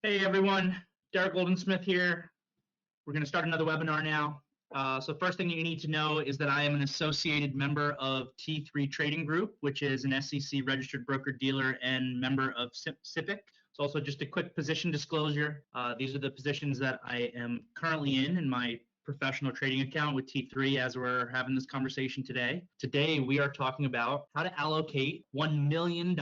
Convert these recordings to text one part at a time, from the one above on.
Hey everyone, Derrick Oldensmith here. We're going to start another webinar now. So first thing you need to know is that I am an associated member of T3 Trading Group, which is an SEC registered broker-dealer and member of SIPC. So also just a quick position disclosure. These are the positions that I am currently in my professional trading account with T3 as we're having this conversation today. Today, we are talking about how to allocate $1 million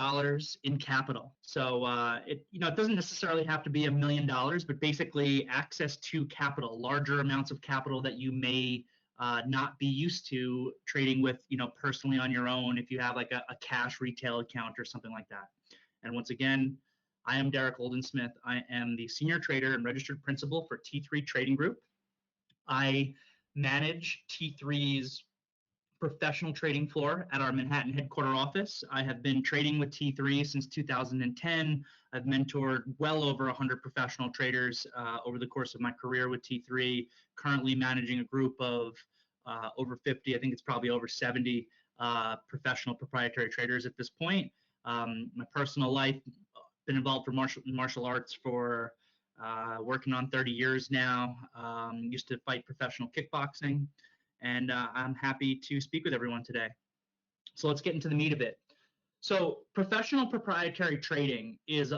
in capital. So it doesn't necessarily have to be $1 million, but basically access to capital, larger amounts of capital that you may not be used to trading with, personally on your own if you have like a cash retail account or something like that. And once again, I am Derrick Oldensmith. I am the senior trader and registered principal for T3 Trading Group. I manage T3's professional trading floor at our Manhattan headquarter office. I have been trading with T3 since 2010. I've mentored well over 100 professional traders over the course of my career with T3, currently managing a group of over 50, I think it's probably over 70 professional proprietary traders at this point. My personal life, been involved for martial arts for working on 30 years now. Used to fight professional kickboxing, and I'm happy to speak with everyone today. So let's get into the meat of it. So professional proprietary trading is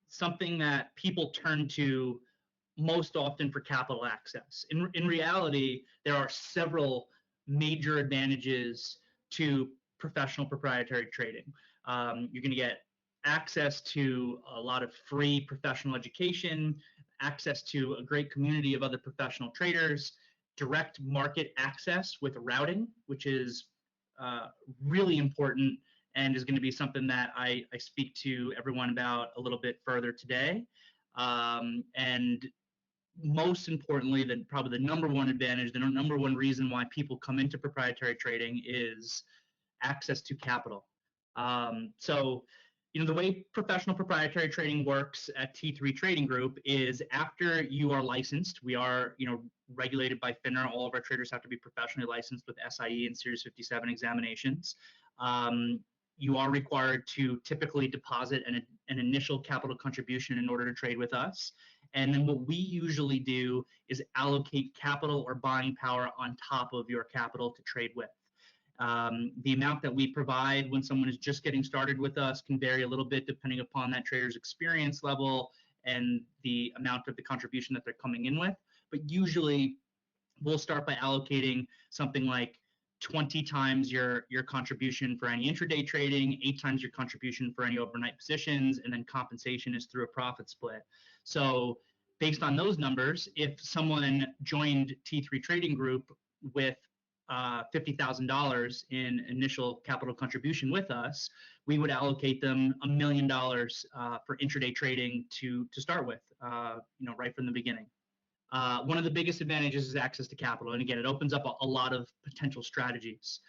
something that people turn to most often for capital access. In reality, there are several major advantages to professional proprietary trading. You're going to get access to a lot of free professional education, access to a great community of other professional traders, direct market access with routing, which is really important and is going to be something that I speak to everyone about a little bit further today. And most importantly, probably the number one advantage, the number one reason why people come into proprietary trading is access to capital. So the way professional proprietary trading works at T3 Trading Group is after you are licensed, we are, regulated by FINRA. All of our traders have to be professionally licensed with SIE and Series 57 examinations. You are required to typically deposit an initial capital contribution in order to trade with us. And then what we usually do is allocate capital or buying power on top of your capital to trade with. The amount that we provide when someone is just getting started with us can vary a little bit depending upon that trader's experience level and the amount of the contribution that they're coming in with. But usually we'll start by allocating something like 20 times your contribution for any intraday trading, 8 times your contribution for any overnight positions, and then compensation is through a profit split. So based on those numbers, if someone joined T3 Trading Group with $50,000 in initial capital contribution with us, we would allocate them $1 million for intraday trading to start with, right from the beginning. One of the biggest advantages is access to capital, and again, it opens up a lot of potential strategies.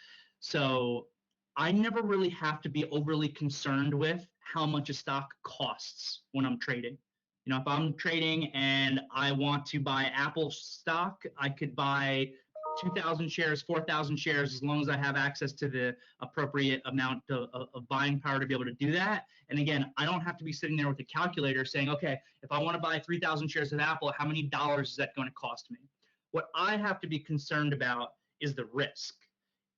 So I never really have to be overly concerned with how much a stock costs when I'm trading. If I'm trading and I want to buy Apple stock, I could buy 2,000 shares, 4,000 shares, as long as I have access to the appropriate amount of buying power to be able to do that. And again, I don't have to be sitting there with a calculator saying, okay, if I want to buy 3,000 shares of Apple, how many dollars is that going to cost me? What I have to be concerned about is the risk.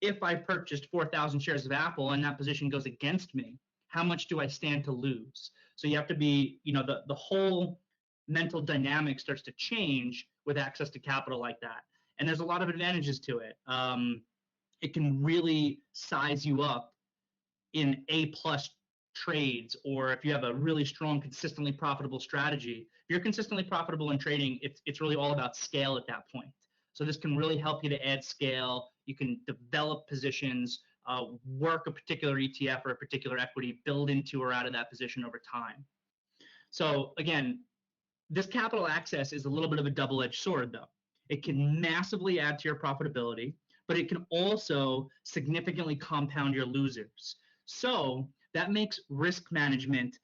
If I purchased 4,000 shares of Apple and that position goes against me, how much do I stand to lose? So you have to be, the whole mental dynamic starts to change with access to capital like that. And there's a lot of advantages to it. It can really size you up in A-plus trades, or if you have a really strong, consistently profitable strategy. If you're consistently profitable in trading, it's really all about scale at that point. So this can really help you to add scale. You can develop positions, work a particular ETF or a particular equity, build into or out of that position over time. So again, this capital access is a little bit of a double-edged sword, though. It can massively add to your profitability, but it can also significantly compound your losers. So that makes risk management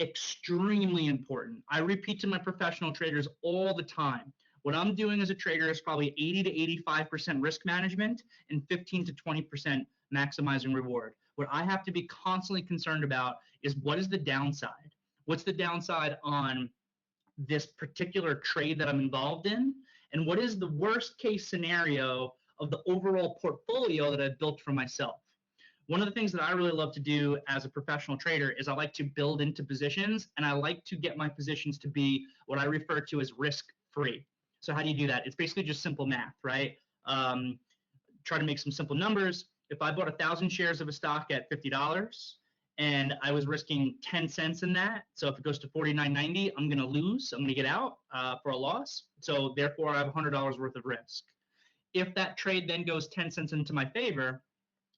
extremely important. I repeat to my professional traders all the time, what I'm doing as a trader is probably 80 to 85% risk management and 15 to 20% maximizing reward. What I have to be constantly concerned about is what is the downside? What's the downside on this particular trade that I'm involved in? And what is the worst case scenario of the overall portfolio that I've built for myself? One of the things that I really love to do as a professional trader is I like to build into positions, and I like to get my positions to be what I refer to as risk-free. So how do you do that? It's basically just simple math, right? Try to make some simple numbers. If I bought 1,000 shares of a stock at $50 and I was risking 10 cents in that, so if it goes to $49.90, I'm going to lose. I'm going to get out for a loss. So therefore, I have $100 worth of risk. If that trade then goes 10 cents into my favor,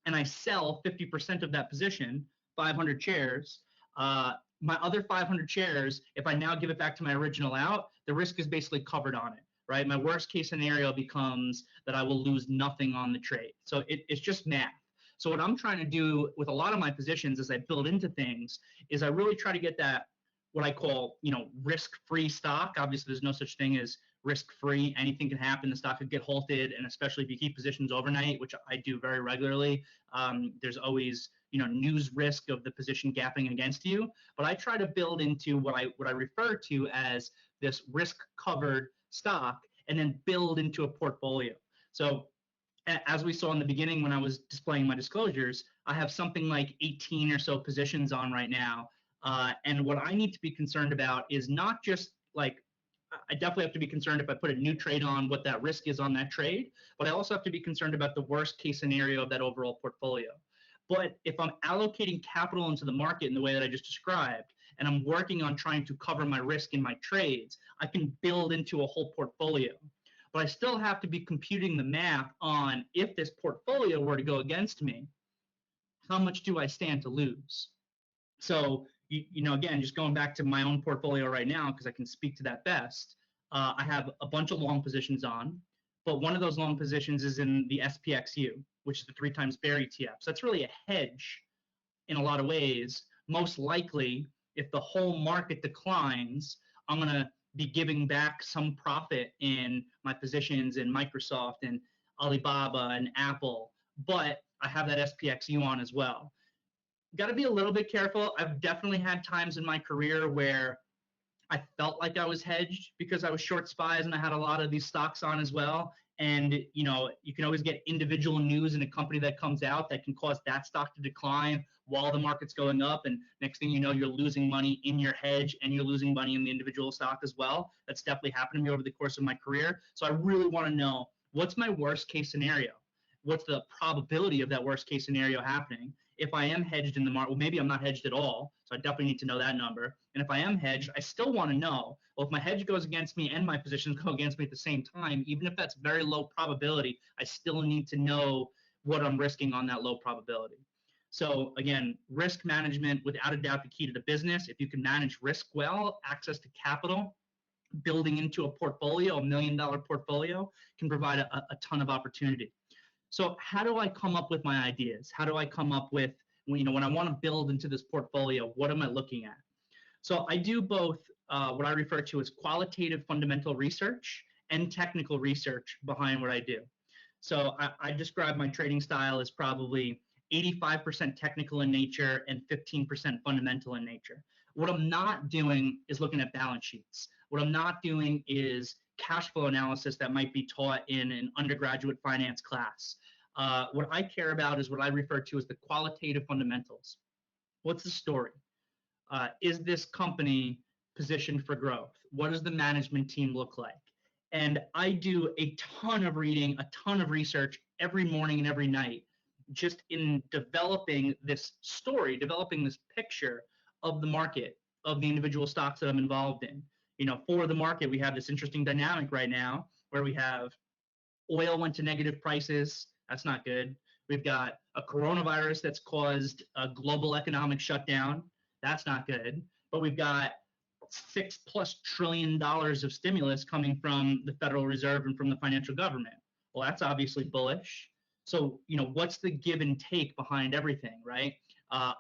and I sell 50% of that position, 500 shares, my other 500 shares, if I now give it back to my original out, the risk is basically covered on it, right? My worst case scenario becomes that I will lose nothing on the trade. So it's just math. So what I'm trying to do with a lot of my positions as I build into things is I really try to get that, what I call, risk-free stock. Obviously, there's no such thing as risk-free. Anything can happen. The stock could get halted, and especially if you keep positions overnight, which I do very regularly, there's always news risk of the position gapping against you. But I try to build into what I refer to as this risk-covered stock, and then build into a portfolio. So as we saw in the beginning when I was displaying my disclosures, I have something like 18 or so positions on right now. And what I need to be concerned about is not just I definitely have to be concerned if I put a new trade on, what that risk is on that trade, but I also have to be concerned about the worst case scenario of that overall portfolio. But if I'm allocating capital into the market in the way that I just described, and I'm working on trying to cover my risk in my trades, I can build into a whole portfolio. But I still have to be computing the math on, if this portfolio were to go against me, how much do I stand to lose? So, again, just going back to my own portfolio right now, because I can speak to that best, I have a bunch of long positions on, but one of those long positions is in the SPXU, which is the 3 times bear ETF. So that's really a hedge in a lot of ways. Most likely, if the whole market declines, I'm going to be giving back some profit in my positions in Microsoft and Alibaba and Apple, but I have that SPXU on as well. Got to be a little bit careful. I've definitely had times in my career where I felt like I was hedged because I was short SPYs and I had a lot of these stocks on as well. And, you can always get individual news in a company that comes out that can cause that stock to decline while the market's going up. And next thing you know, you're losing money in your hedge and you're losing money in the individual stock as well. That's definitely happened to me over the course of my career. So I really want to know, what's my worst case scenario? What's the probability of that worst case scenario happening? If I am hedged in the market, well, maybe I'm not hedged at all, so I definitely need to know that number. And if I am hedged, I still want to know, well, if my hedge goes against me and my positions go against me at the same time, even if that's very low probability, I still need to know what I'm risking on that low probability. So again, risk management, without a doubt, the key to the business. If you can manage risk well, access to capital, building into a portfolio, $1 million portfolio, can provide a ton of opportunity. So how do I come up with my ideas? How do I come up with, when I want to build into this portfolio, what am I looking at? So I do both what I refer to as qualitative fundamental research and technical research behind what I do. So I describe my trading style as probably 85% technical in nature and 15% fundamental in nature. What I'm not doing is looking at balance sheets. What I'm not doing is cash flow analysis that might be taught in an undergraduate finance class. What I care about is what I refer to as the qualitative fundamentals. What's the story? Is this company positioned for growth? What does the management team look like? And I do a ton of reading, a ton of research every morning and every night, just in developing this story, developing this picture of the market, of the individual stocks that I'm involved in. For the market, we have this interesting dynamic right now where we have oil went to negative prices. That's not good. We've got a coronavirus that's caused a global economic shutdown. That's not good. But we've got $6+ trillion of stimulus coming from the Federal Reserve and from the financial government. Well, that's obviously bullish. So, what's the give and take behind everything, right? I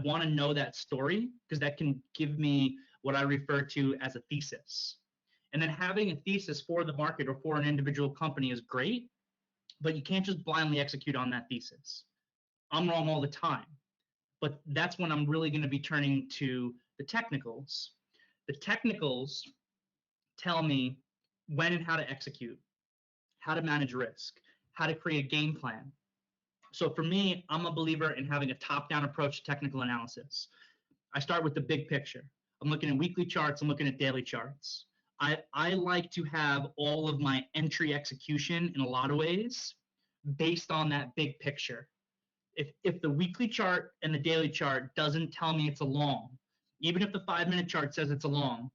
want to know that story because that can give me what I refer to as a thesis. And then having a thesis for the market or for an individual company is great, but you can't just blindly execute on that thesis. I'm wrong all the time, but that's when I'm really going to be turning to the technicals. The technicals tell me when and how to execute, how to manage risk, how to create a game plan. So for me, I'm a believer in having a top-down approach to technical analysis. I start with the big picture. I'm looking at weekly charts, I'm looking at daily charts. I like to have all of my entry execution in a lot of ways based on that big picture. If the weekly chart and the daily chart doesn't tell me it's a long, even if the 5-minute chart says it's a long,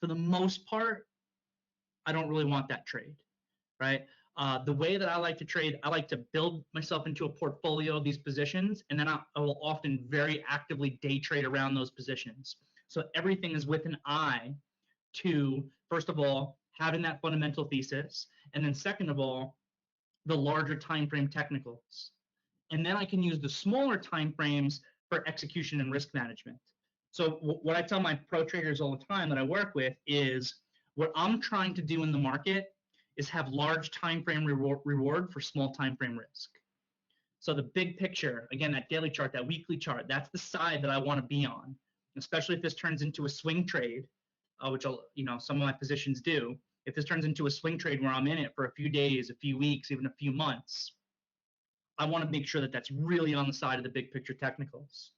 for the most part, I don't really want that trade, right? The way that I like to trade, I like to build myself into a portfolio of these positions, and then I will often very actively day trade around those positions. So everything is with an eye to, first of all, having that fundamental thesis, and then second of all, the larger time frame technicals. And then I can use the smaller time frames for execution and risk management. So what I tell my pro traders all the time that I work with is what I'm trying to do in the market is have large time frame reward for small time frame risk. So the big picture, again, that daily chart, that weekly chart, that's the side that I want to be on, especially if this turns into a swing trade, which some of my positions do. If this turns into a swing trade where I'm in it for a few days, a few weeks, even a few months, I want to make sure that that's really on the side of the big picture technicals.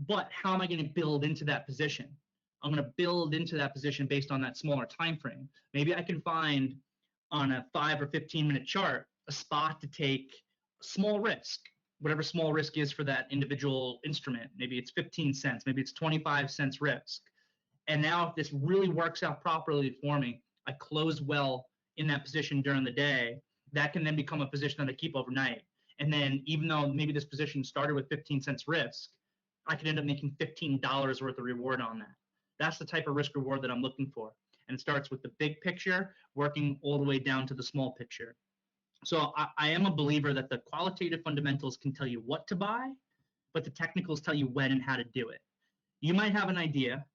But how am I going to build into that position? I'm going to build into that position based on that smaller time frame. Maybe I can find on a 5 or 15-minute chart a spot to take small risk, whatever small risk is for that individual instrument. Maybe it's 15 cents, maybe it's 25 cents risk. And now if this really works out properly for me, I close well in that position during the day, that can then become a position that I keep overnight. And then even though maybe this position started with 15 cents risk, I could end up making $15 worth of reward on that. That's the type of risk reward that I'm looking for. And it starts with the big picture, working all the way down to the small picture. So I am a believer that the qualitative fundamentals can tell you what to buy, but the technicals tell you when and how to do it. You might have an idea.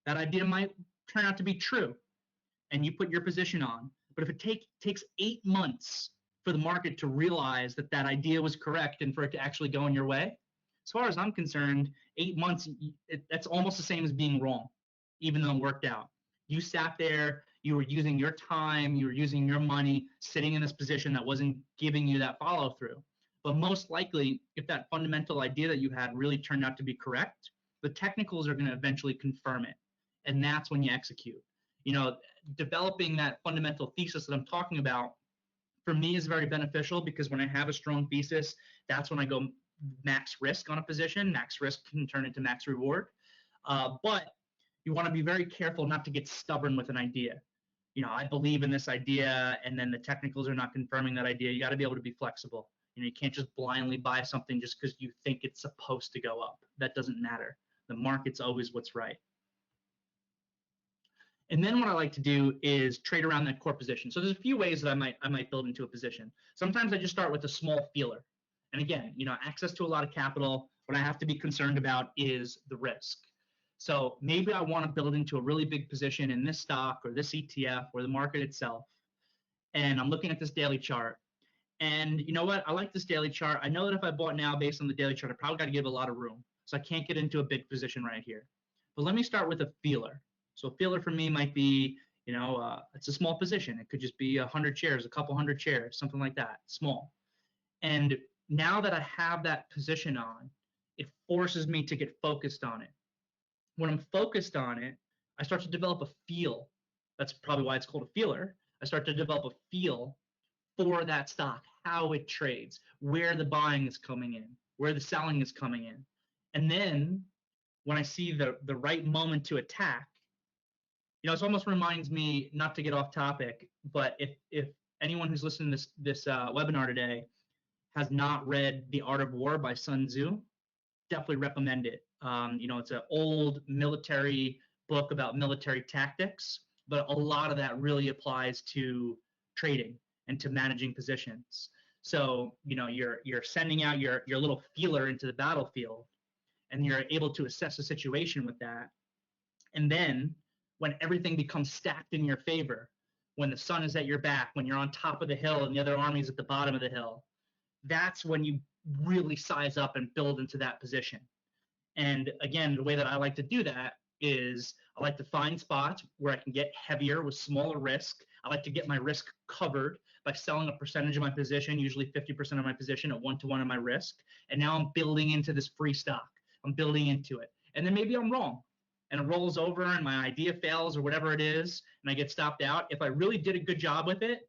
That idea might turn out to be true, and you put your position on. But if it takes 8 months for the market to realize that that idea was correct and for it to actually go in your way, as far as I'm concerned, 8 months, that's almost the same as being wrong, even though it worked out. You sat there, you were using your time, you were using your money, sitting in this position that wasn't giving you that follow through. But most likely, if that fundamental idea that you had really turned out to be correct, the technicals are going to eventually confirm it. And that's when you execute. Developing that fundamental thesis that I'm talking about, for me, is very beneficial because when I have a strong thesis, that's when I go max risk on a position. Max risk can turn into max reward. But you want to be very careful not to get stubborn with an idea. I believe in this idea, and then the technicals are not confirming that idea. You got to be able to be flexible. You can't just blindly buy something just because you think it's supposed to go up. That doesn't matter. The market's always what's right. And then what I like to do is trade around that core position. So there's a few ways that I might build into a position. Sometimes I just start with a small feeler. And again, access to a lot of capital, what I have to be concerned about is the risk. So maybe I want to build into a really big position in this stock or this ETF or the market itself. And I'm looking at this daily chart. And you know what? I like this daily chart. I know that if I bought now based on the daily chart, I probably got to give a lot of room. So I can't get into a big position right here. But let me start with a feeler. So a feeler for me might be, it's a small position. It could just be 100 shares, a couple hundred shares, something like that, small. And now that I have that position on, it forces me to get focused on it. When I'm focused on it, I start to develop a feel. That's probably why it's called a feeler. I start to develop a feel for that stock, how it trades, where the buying is coming in, where the selling is coming in. And then when I see the right moment to attack, it almost reminds me, not to get off topic, but if anyone who's listening to this webinar today has not read The Art of War by Sun Tzu, definitely recommend it. It's an old military book about military tactics, but a lot of that really applies to trading and to managing positions. So, you're sending out your little feeler into the battlefield, and you're able to assess the situation with that. And then when everything becomes stacked in your favor, when the sun is at your back, when you're on top of the hill and the other army is at the bottom of the hill, that's when you really size up and build into that position. And again, the way that I like to do that is I like to find spots where I can get heavier with smaller risk. I like to get my risk covered by selling a percentage of my position, usually 50% of my position at 1-to-1 of my risk. And now I'm building into this free stock. I'm building into it. And then maybe I'm wrong and it rolls over and my idea fails or whatever it is and I get stopped out. If I really did a good job with it,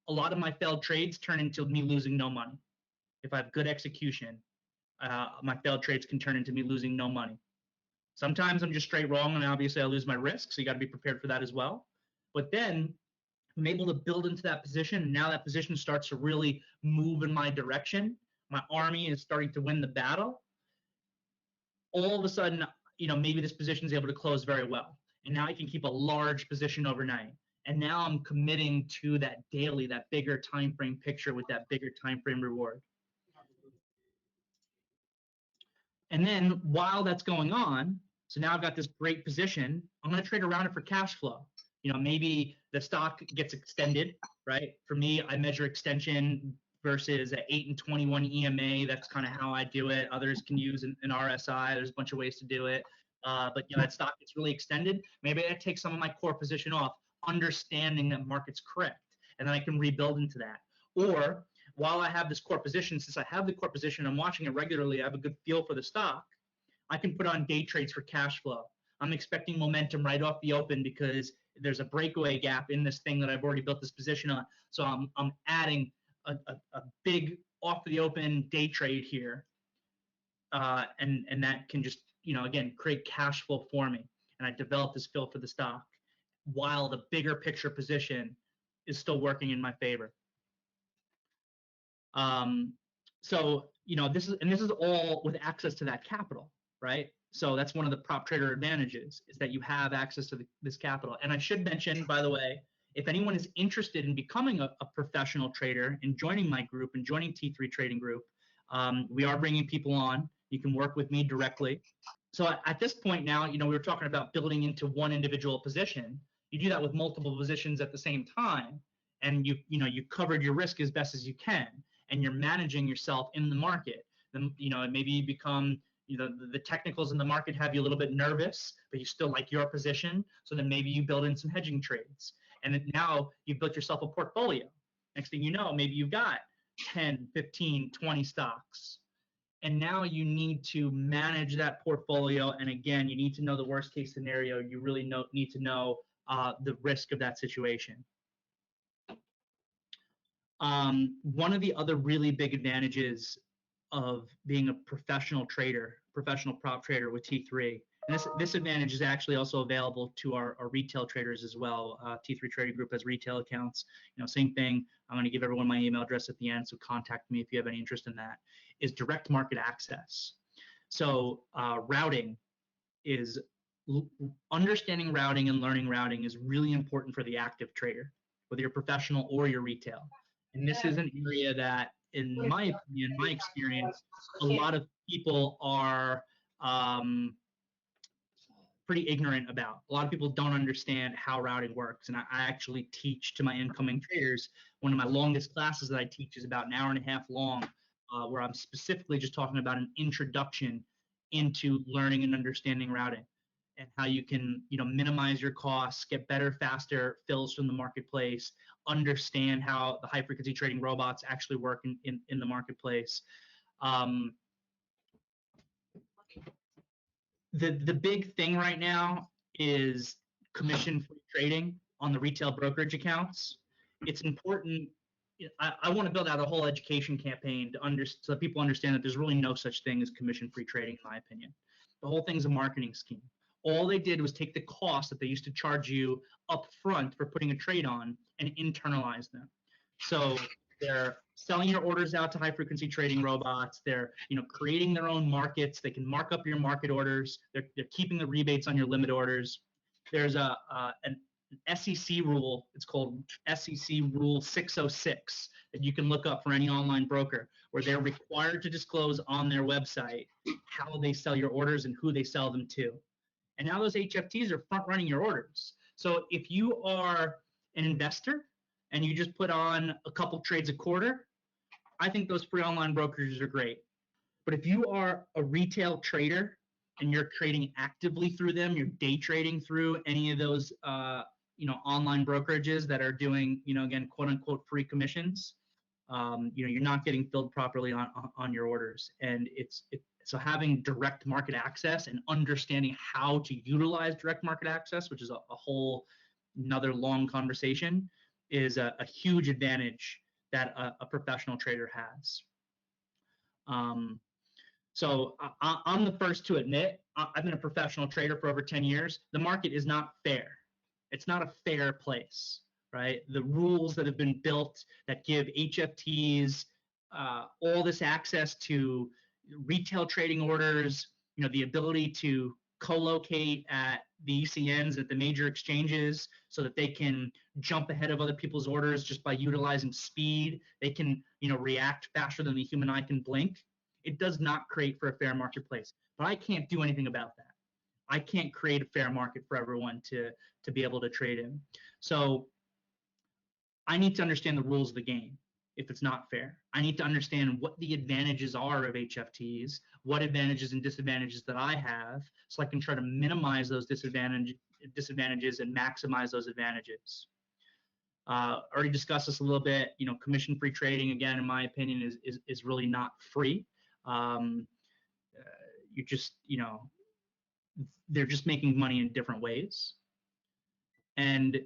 a lot of my failed trades turn into me losing no money. If I have good execution, my failed trades can turn into me losing no money. Sometimes I'm just straight wrong and obviously I lose my risk, so you got to be prepared for that as well. But then I'm able to build into that position, and now that position starts to really move in my direction. My army is starting to win the battle. All of a sudden, maybe this position is able to close very well, and now I can keep a large position overnight. And now I'm committing to that daily, that bigger time frame picture with that bigger time frame reward. And then while that's going on, so now I've got this great position, I'm going to trade around it for cash flow. Maybe the stock gets extended, right? For me, I measure extension versus an 8 and 21 EMA. That's kind of how I do it. Others can use an RSI. There's a bunch of ways to do it. But that stock gets really extended. Maybe I take some of my core position off, understanding that market's correct, and then I can rebuild into that. Or while I have this core position, since I have the core position, I'm watching it regularly, I have a good feel for the stock, I can put on day trades for cash flow. I'm expecting momentum right off the open because there's a breakaway gap in this thing that I've already built this position on. So I'm adding a big off the open day trade here. And that can just, again, create cash flow for me. And I develop this feel for the stock while the bigger picture position is still working in my favor. So this is all with access to that capital, right? So that's one of the prop trader advantages, is that you have access to this capital. And I should mention, by the way, if anyone is interested in becoming a professional trader and joining my group and joining T3 Trading Group, we are bringing people on. You can work with me directly. So at this point now, we were talking about building into one individual position. You do that with multiple positions at the same time, and you covered your risk as best as you can, and you're managing yourself in the market. Then maybe you become the technicals in the market have you a little bit nervous, but you still like your position. So then maybe you build in some hedging trades, and then now you've built yourself a portfolio. Next thing you know, maybe you've got 10, 15, 20 stocks. And now you need to manage that portfolio. And again, you need to know the worst case scenario. You really need to know the risk of that situation. One of the other really big advantages of being a professional trader, professional prop trader with T3, and this advantage is actually also available to our retail traders as well. T3 Trading Group has retail accounts. Same thing. I'm going to give everyone my email address at the end, so contact me if you have any interest in that. Is direct market access. So routing is understanding routing and learning routing is really important for the active trader, whether you're professional or you're retail. And this is an area that, in my opinion, my experience, a lot of people are pretty ignorant about. A lot of people don't understand how routing works. And I actually teach to my incoming traders. One of my longest classes that I teach is about an hour and a half long, where I'm specifically just talking about an introduction into learning and understanding routing and how you can, minimize your costs, get better, faster fills from the marketplace, understand how the high frequency trading robots actually work in the marketplace. The big thing right now is commission-free trading on the retail brokerage accounts. It's important. I want to build out a whole education campaign so that people understand that there's really no such thing as commission-free trading, in my opinion. The whole thing's a marketing scheme. All they did was take the cost that they used to charge you up front for putting a trade on and internalize them. So they're selling your orders out to high-frequency trading robots. They're, creating their own markets. They can mark up your market orders. They're keeping the rebates on your limit orders. There's an SEC rule. It's called SEC Rule 606 that you can look up for any online broker, where they're required to disclose on their website how they sell your orders and who they sell them to. And now those HFTs are front-running your orders. So if you are an investor and you just put on a couple trades a quarter, I think those free online brokerages are great. But if you are a retail trader and you're trading actively through them, you're day trading through any of those online brokerages that are doing, again, quote unquote free commissions, you're not getting filled properly on your orders. And so having direct market access and understanding how to utilize direct market access, which is a whole another long conversation, is a huge advantage that a professional trader has. So I'm the first to admit, I've been a professional trader for over 10 years. The market is not fair. It's not a fair place, right? The rules that have been built that give HFTs all this access to retail trading orders, the ability to co-locate at the ECNs at the major exchanges so that they can jump ahead of other people's orders just by utilizing speed. They can, react faster than the human eye can blink. It does not create for a fair marketplace, but I can't do anything about that. I can't create a fair market for everyone to be able to trade in. So I need to understand the rules of the game if it's not fair. I need to understand what the advantages are of HFTs, what advantages and disadvantages that I have, so I can try to minimize those disadvantages and maximize those advantages. Already discussed this a little bit. Commission-free trading, again, in my opinion, is really not free. You just, they're just making money in different ways. And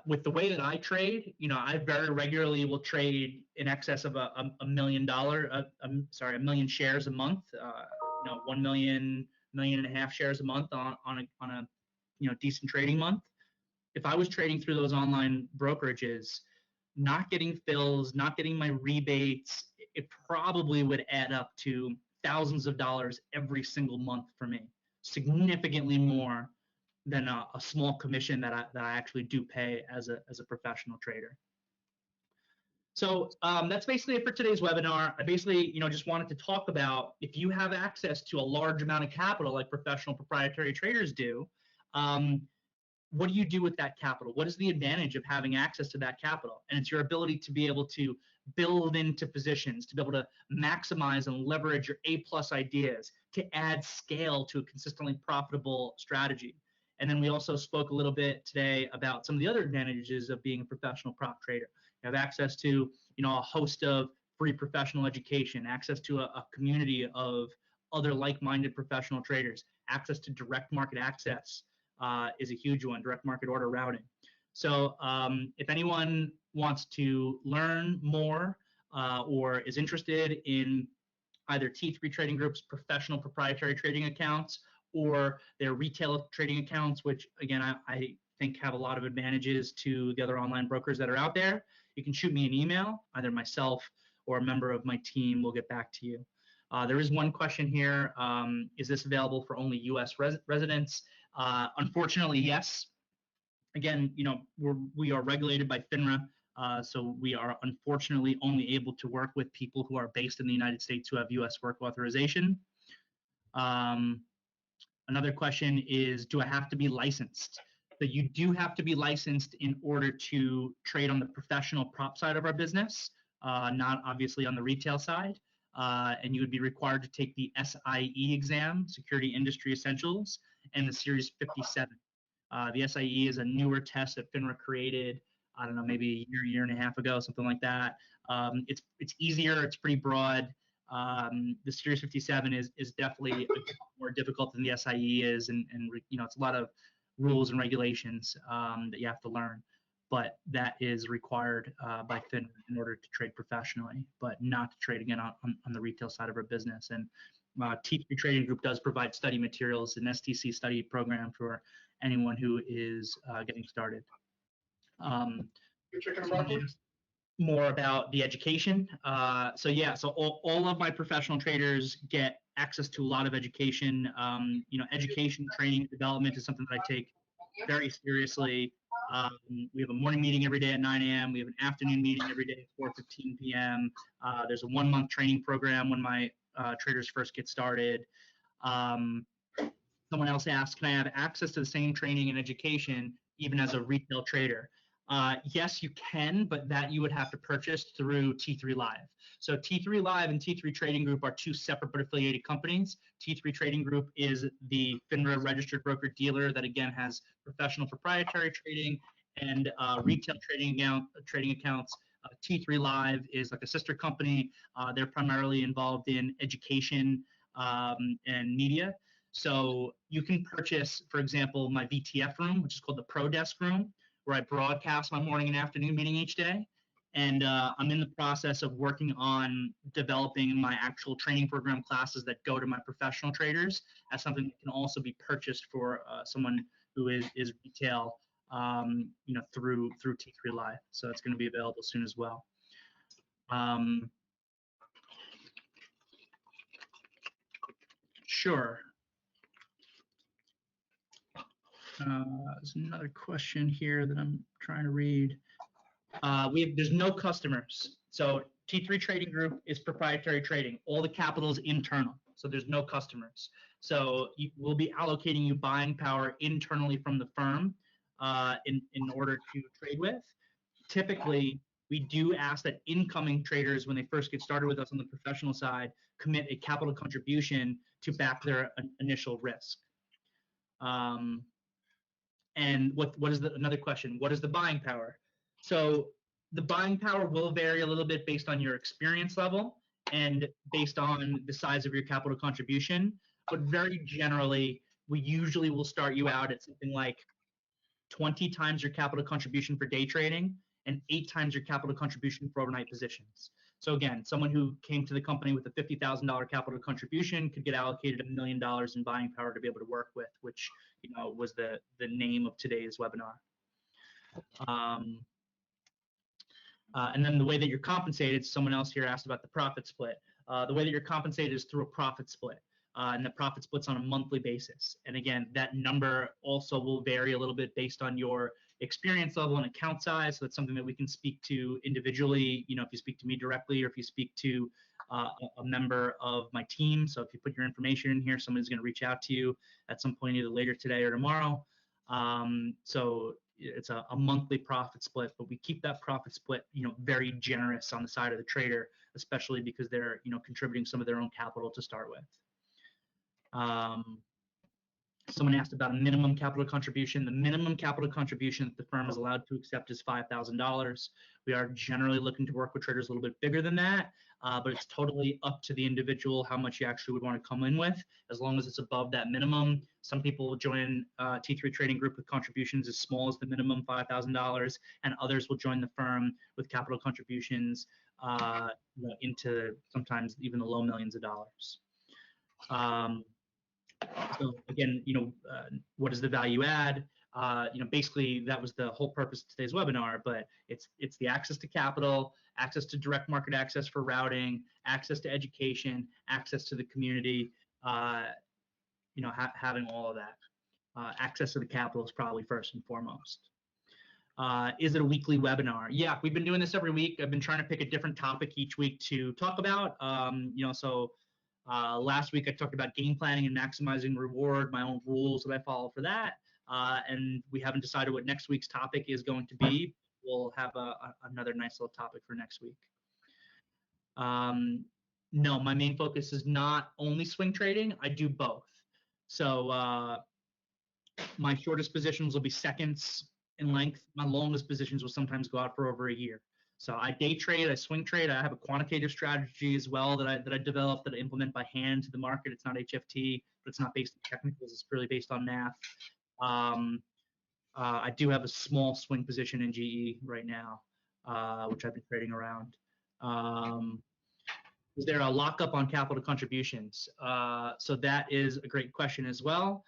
with the way that I trade, I very regularly will trade in excess of a million shares a month. 1 million, 1.5 million shares a month on a decent trading month. If I was trading through those online brokerages, not getting fills, not getting my rebates, it probably would add up to thousands of dollars every single month for me, significantly more than a small commission that I actually do pay as a professional trader. So that's basically it for today's webinar. I basically, just wanted to talk about, if you have access to a large amount of capital like professional proprietary traders do, what do you do with that capital? What is the advantage of having access to that capital? And it's your ability to be able to build into positions, to be able to maximize and leverage your A-plus ideas, to add scale to a consistently profitable strategy. And then we also spoke a little bit today about some of the other advantages of being a professional prop trader. You have access to, a host of free professional education, access to a community of other like-minded professional traders, access to direct market access, is a huge one, direct market order routing. So if anyone wants to learn more or is interested in either T3 Trading Group's professional proprietary trading accounts or their retail trading accounts, which again, I think have a lot of advantages to the other online brokers that are out there, you can shoot me an email. Either myself or a member of my team will get back to you. There is one question here. Is this available for only U.S. residents? Unfortunately, yes. Again, we are regulated by FINRA, so we are unfortunately only able to work with people who are based in the United States who have U.S. work authorization. Another question is, do I have to be licensed? So you do have to be licensed in order to trade on the professional prop side of our business, not obviously on the retail side. And you would be required to take the SIE exam, Security Industry Essentials, and the Series 57. The SIE is a newer test that FINRA created, I don't know, maybe a year and a half ago, something like that. It's easier, it's pretty broad. The Series 57 is definitely more difficult than the SIE is, and it's a lot of rules and regulations that you have to learn. But that is required by FINRA in order to trade professionally, but not to trade again on the retail side of our business. And T3 Trading Group does provide study materials, an STC study program for anyone who is getting started. More about the education. So all of my professional traders get access to a lot of education. Education, training, development is something that I take very seriously. We have a morning meeting every day at 9 a.m. We have an afternoon meeting every day at 4:15 p.m. There's a 1-month training program when my traders first get started. Someone else asked, can I have access to the same training and education even as a retail trader? Yes, you can, but that you would have to purchase through T3 Live. So T3 Live and T3 Trading Group are two separate but affiliated companies. T3 Trading Group is the FINRA registered broker dealer that again has professional proprietary trading and retail trading accounts. T3 Live is like a sister company. They're primarily involved in education and media. So you can purchase, for example, my VTF room, which is called the Pro Desk room, where I broadcast my morning and afternoon meeting each day. And I'm in the process of working on developing my actual training program classes that go to my professional traders as something that can also be purchased for someone who is retail, through T3 Live. So it's going to be available soon as well. Sure. There's another question here that I'm trying to read. There's no customers. So T3 Trading Group is proprietary trading. All the capital is internal. So there's no customers. So we'll be allocating you buying power internally from the firm in order to trade with. Typically, we do ask that incoming traders, when they first get started with us on the professional side, commit a capital contribution to back their initial risk. And what is another question? What is the buying power? So the buying power will vary a little bit based on your experience level and based on the size of your capital contribution. But very generally, we usually will start you out at something like 20 times your capital contribution for day trading and 8 times your capital contribution for overnight positions. So again, someone who came to the company with a $50,000 capital contribution could get allocated $1 million in buying power to be able to work with, which was the name of today's webinar. And then the way that you're compensated, someone else here asked about the profit split. The way that you're compensated is through a profit split. And the profit split's on a monthly basis. And again, that number also will vary a little bit based on your experience level and account size. So that's something that we can speak to individually, if you speak to me directly or if you speak to a member of my team. So if you put your information in here, somebody's going to reach out to you at some point either later today or tomorrow. So it's a monthly profit split, but we keep that profit split, very generous on the side of the trader, especially because they're, contributing some of their own capital to start with. Someone asked about a minimum capital contribution. The minimum capital contribution that the firm is allowed to accept is $5,000. We are generally looking to work with traders a little bit bigger than that, but it's totally up to the individual how much you actually would want to come in with, as long as it's above that minimum. Some people will join T3 Trading Group with contributions as small as the minimum $5,000, and others will join the firm with capital contributions into sometimes even the low millions of dollars. So again, what is the value add? Basically that was the whole purpose of today's webinar, but it's the access to capital, access to direct market access for routing, access to education, access to the community, having all of that. Access to the capital is probably first and foremost. Is it a weekly webinar? Yeah, we've been doing this every week. I've been trying to pick a different topic each week to talk about. Last week I talked about game planning and maximizing reward, my own rules that I follow for that. And we haven't decided what next week's topic is going to be. We'll have another nice little topic for next week. No, my main focus is not only swing trading. I do both. So my shortest positions will be seconds in length. My longest positions will sometimes go out for over a year. So I day trade, I swing trade. I have a quantitative strategy as well that I developed that I implement by hand to the market. It's not HFT, but it's not based on technicals. It's purely based on math. I do have a small swing position in GE right now, which I've been trading around. Is there a lockup on capital contributions? So that is a great question as well.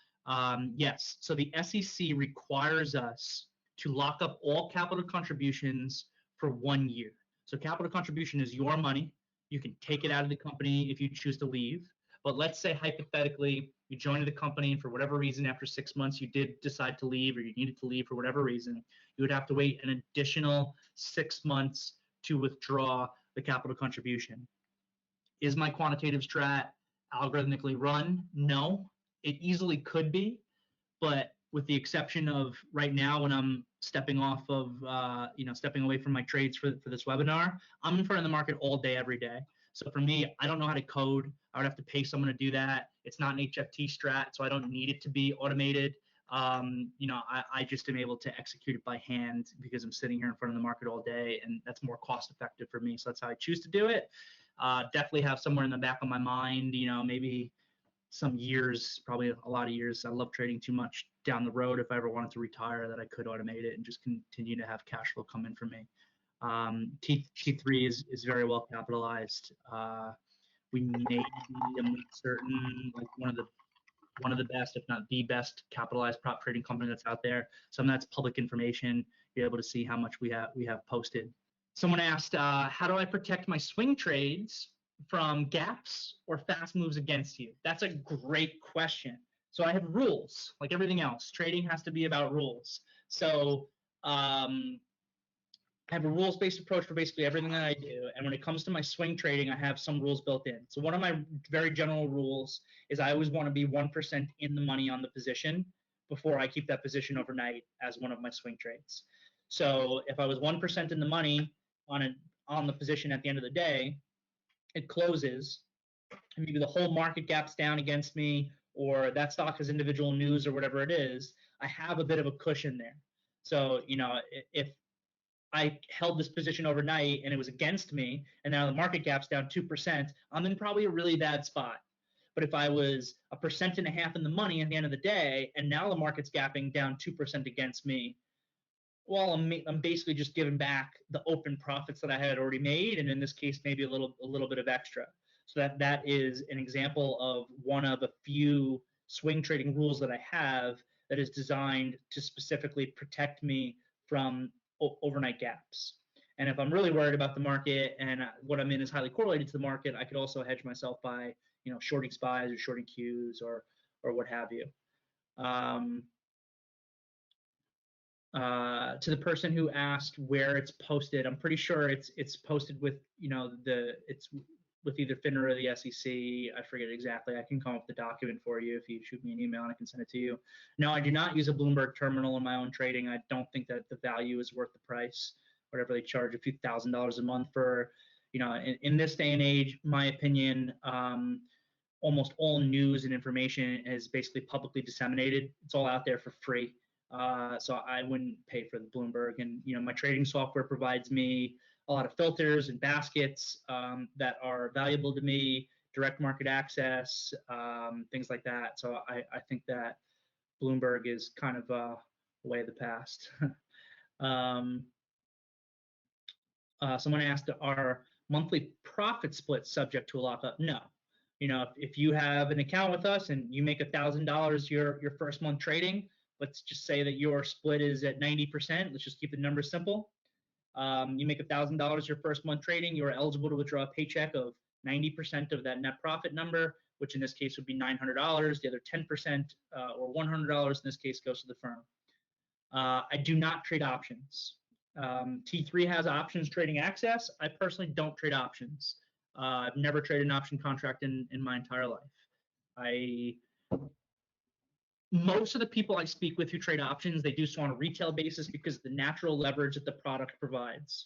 Yes. So the SEC requires us to lock up all capital contributions for 1 year. So capital contribution is your money. You can take it out of the company if you choose to leave. But let's say hypothetically you joined the company and for whatever reason after 6 months you did decide to leave or you needed to leave for whatever reason, you would have to wait an additional 6 months to withdraw the capital contribution. Is my quantitative strat algorithmically run? No, it easily could be, but with the exception of right now when I'm stepping off of, stepping away from my trades for this webinar, I'm in front of the market all day, every day. So for me, I don't know how to code. I would have to pay someone to do that. It's not an HFT strat, so I don't need it to be automated. I just am able to execute it by hand because I'm sitting here in front of the market all day, and that's more cost effective for me. So that's how I choose to do it. Definitely have somewhere in the back of my mind, maybe some years, probably a lot of years. I love trading too much down the road. If I ever wanted to retire, that I could automate it and just continue to have cash flow come in for me. T3 is very well capitalized. We may be, I'm not certain, like one of the best, if not the best, capitalized prop trading company that's out there. Some of that's public information. You're able to see how much we have posted. Someone asked, how do I protect my swing trades from gaps or fast moves against you? That's a great question. So I have rules, like everything else. Trading has to be about rules. So I have a rules-based approach for basically everything that I do. And when it comes to my swing trading, I have some rules built in. So one of my very general rules is I always want to be 1% in the money on the position before I keep that position overnight as one of my swing trades. So if I was 1% in the money on the position at the end of the day, it closes, and maybe the whole market gap's down against me, or that stock has individual news or whatever it is, I have a bit of a cushion there. So, if I held this position overnight and it was against me, and now the market gap's down 2%, I'm in probably a really bad spot. But if I was 1.5% in the money at the end of the day, and now the market's gapping down 2% against me, well, I'm basically just giving back the open profits that I had already made, and in this case, maybe a little bit of extra. So that is an example of one of a few swing trading rules that I have that is designed to specifically protect me from overnight gaps. And if I'm really worried about the market and what I'm in is highly correlated to the market, I could also hedge myself by shorting SPYs or shorting Qs or what have you. To the person who asked where it's posted, I'm pretty sure it's posted with it's with either FINRA or the SEC. I forget exactly. I can come up with the document for you if you shoot me an email and I can send it to you. No, I do not use a Bloomberg terminal in my own trading. I don't think that the value is worth the price. Whatever they charge a few $1,000s a month for, in this day and age, my opinion, almost all news and information is basically publicly disseminated. It's all out there for free. So I wouldn't pay for the Bloomberg. And my trading software provides me a lot of filters and baskets that are valuable to me, direct market access, things like that. So I think that Bloomberg is kind of a way of the past. Someone asked, are monthly profit splits subject to a lockup? No. If you have an account with us and you make $1,000 your first month trading, let's just say that your split is at 90%. Let's just keep the numbers simple. You make $1,000 your first month trading, you're eligible to withdraw a paycheck of 90% of that net profit number, which in this case would be $900. The other 10% or $100 in this case goes to the firm. I do not trade options. T3 has options trading access. I personally don't trade options. I've never traded an option contract in my entire life. Most of the people I speak with who trade options, they do so on a retail basis because of the natural leverage that the product provides.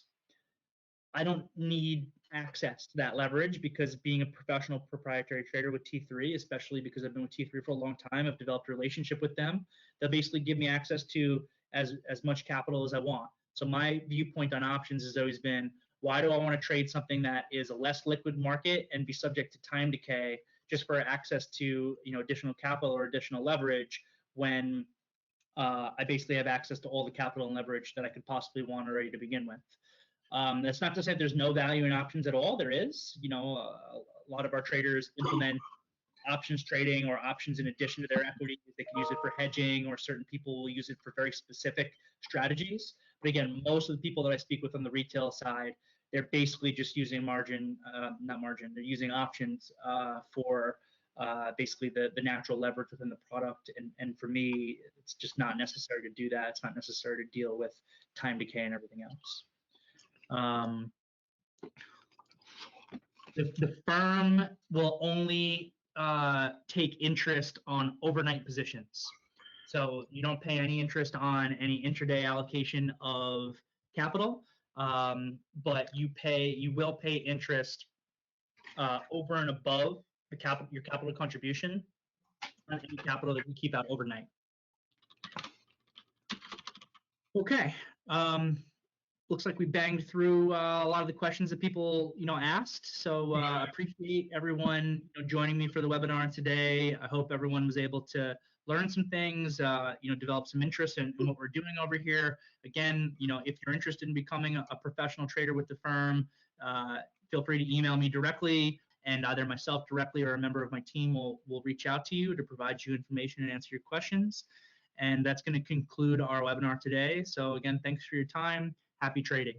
I don't need access to that leverage because being a professional proprietary trader with T3, especially because I've been with T3 for a long time, I've developed a relationship with them. They'll basically give me access to as much capital as I want. So my viewpoint on options has always been, why do I want to trade something that is a less liquid market and be subject to time decay just for access to additional capital or additional leverage when I basically have access to all the capital and leverage that I could possibly want already to begin with. That's not to say there's no value in options at all. There is. A lot of our traders implement options trading or options in addition to their equity. They can use it for hedging, or certain people will use it for very specific strategies. But again, most of the people that I speak with on the retail side, they're basically just using they're using options for basically the natural leverage within the product. And for me, it's just not necessary to do that. It's not necessary to deal with time decay and everything else. The firm will only take interest on overnight positions. So you don't pay any interest on any intraday allocation of capital, but you will pay interest over and above your capital contribution on any capital that you keep out overnight. Okay. Looks like we banged through a lot of the questions that people asked. So appreciate everyone joining me for the webinar today. I hope everyone was able to learn some things, develop some interest in what we're doing over here. Again, if you're interested in becoming a professional trader with the firm, feel free to email me directly, and either myself directly or a member of my team will reach out to you to provide you information and answer your questions. And that's going to conclude our webinar today. So again, thanks for your time. Happy trading.